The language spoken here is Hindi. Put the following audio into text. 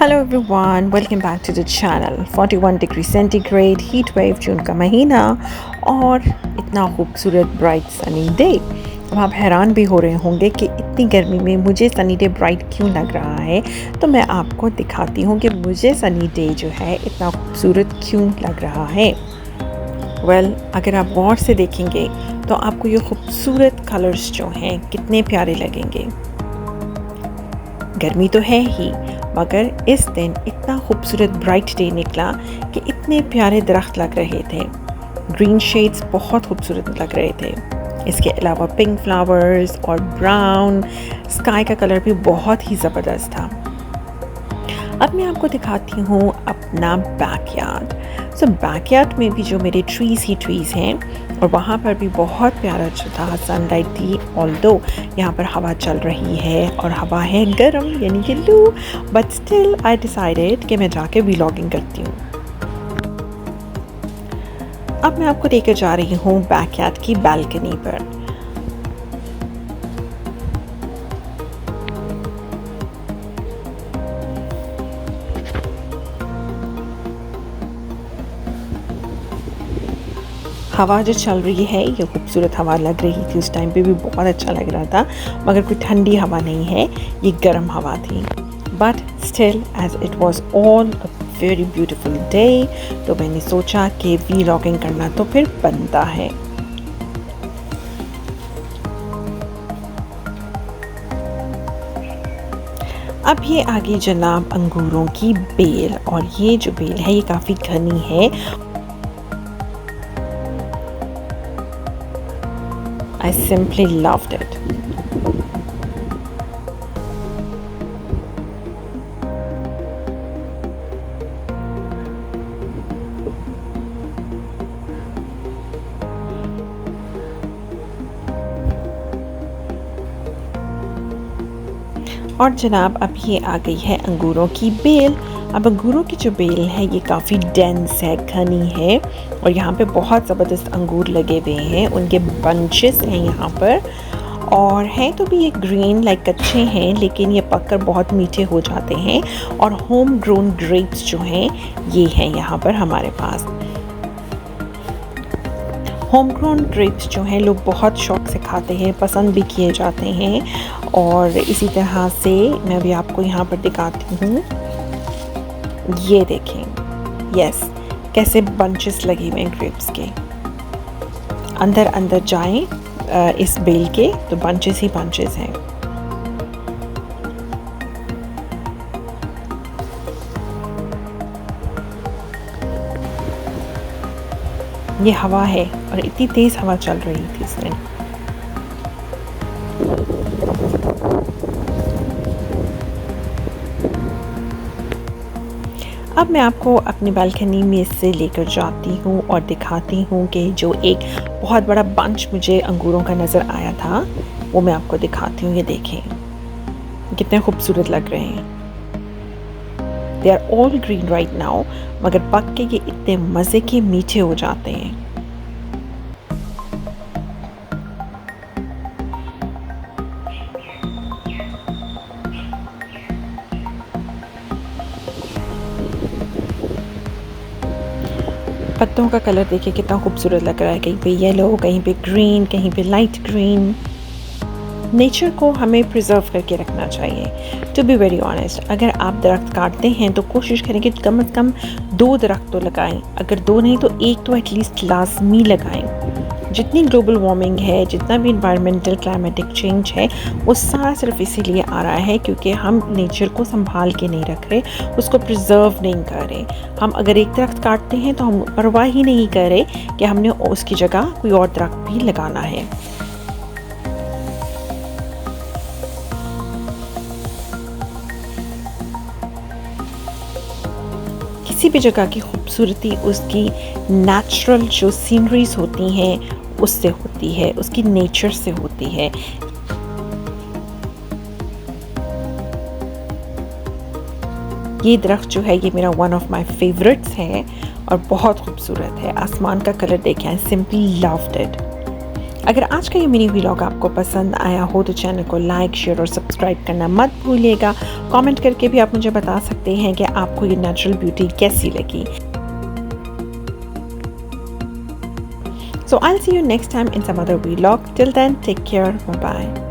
Hello everyone, welcome back to the channel. 41 degree centigrade heat wave, June का महीना और इतना खूबसूरत ब्राइट सनी डे। अब आप हैरान भी हो रहे होंगे कि इतनी गर्मी में मुझे सनी डे ब्राइट क्यों लग रहा है। तो मैं आपको दिखाती हूँ कि मुझे सनी डे जो है इतना खूबसूरत क्यों लग रहा है। अगर आप गौर से देखेंगे तो आपको ये खूबसूरत कलर्स जो हैं कितने प्यारे लगेंगे। गर्मी तो है ही, मगर इस दिन इतना खूबसूरत ब्राइट डे निकला कि इतने प्यारे दरख्त लग रहे थे। ग्रीन शेड्स बहुत खूबसूरत लग रहे थे। इसके अलावा पिंक फ्लावर्स और ब्राउन स्काई का कलर भी बहुत ही ज़बरदस्त था। अब मैं आपको दिखाती हूँ अपना बैकयार्ड। बैकयार्ड में भी जो मेरे ट्रीज़ ही ट्रीज़ हैं और वहाँ पर भी बहुत प्यारा जो था सनलाइट थी। ऑल्दो यहाँ पर हवा चल रही है और हवा है गर्म यानी कि लू, बट स्टिल आई डिसाइडेड कि मैं जाके व्लॉगिंग करती हूँ। अब मैं आपको लेकर जा रही हूँ बैकयार्ड की बालकनी पर। हवा जो चल रही है ये खूबसूरत हवा लग रही थी। उस टाइम पे भी बहुत अच्छा लग रहा था, मगर कोई ठंडी हवा नहीं है, ये गर्म हवा थी। But still as it was all a very beautiful day, तो मैंने सोचा कि व्लॉगिंग करना तो फिर बनता है। अब ये आगे जनाब अंगूरों की बेल, और ये जो बेल है ये काफ़ी घनी है। I simply loved it. और जनाब अब ये आ गई है अंगूरों की बेल। अब अंगूरों की जो बेल है ये काफ़ी डेंस है, घनी है, और यहाँ पे बहुत ज़बरदस्त अंगूर लगे हुए हैं। उनके बंचेस हैं यहाँ पर, और हैं तो भी ये ग्रीन लाइक कच्चे हैं, लेकिन ये पककर बहुत मीठे हो जाते हैं। और होम ग्रोन ग्रेप्स जो हैं ये हैं यहाँ पर हमारे पास। होम ग्रोन ग्रेप्स जो हैं लोग बहुत शौक से खाते हैं, पसंद भी किए जाते हैं। और इसी तरह से मैं भी आपको यहाँ पर दिखाती हूँ। ये देखें, यस, कैसे बंचेस लगे हुए हैं ग्रेप्स के। अंदर अंदर जाएं इस बेल के तो बंचेस ही बंचेस हैं। ये हवा है और इतनी तेज़ हवा चल रही थी इसमें। अब मैं आपको अपनी बालकनी में से लेकर जाती हूँ और दिखाती हूँ कि जो एक बहुत बड़ा बंच मुझे अंगूरों का नज़र आया था वो मैं आपको दिखाती हूँ। ये देखें कितने खूबसूरत लग रहे हैं। They are all green right now, मगर पक के ये इतने मज़े के मीठे हो जाते हैं। पत्तों का कलर देखिए कितना खूबसूरत लग रहा है। कहीं पे येलो, कहीं पे ग्रीन, कहीं पे लाइट ग्रीन। नेचर को हमें प्रिजर्व करके रखना चाहिए। टू बी वेरी ऑनेस्ट, अगर आप दरख्त काटते हैं तो कोशिश करें कि कम से कम 2 दरख्त तो लगाएं। अगर 2 नहीं तो 1 तो एटलीस्ट लाजमी लगाएं। जितनी ग्लोबल वार्मिंग है, जितना भी इन्वायरमेंटल क्लाइमेटिक चेंज है, वो सारा सिर्फ इसीलिए आ रहा है क्योंकि हम नेचर को संभाल के नहीं रख रहे, उसको प्रिजर्व नहीं कर रहे। हम अगर एक दरख्त काटते हैं तो हम परवाह ही नहीं कर रहे कि हमने उसकी जगह कोई और दरख्त भी लगाना है। किसी भी जगह की खूबसूरती उसकी नेचुरल जो सीनरीज होती हैं उससे होती है, उसकी नेचर से होती है। ये दरख्त जो है ये मेरा वन ऑफ माय फेवरेट्स है और बहुत खूबसूरत है। आसमान का कलर देखें, आई सिंपली लव्ड इट। अगर आज का ये मिनी व्लॉग आपको पसंद आया हो तो चैनल को लाइक, शेयर और सब्सक्राइब करना मत भूलिएगा। कमेंट करके भी आप मुझे बता सकते हैं कि आपको ये नेचुरल ब्यूटी कैसी लगी। So I'll see you next time in some other vlog. Till then, take care. Bye bye.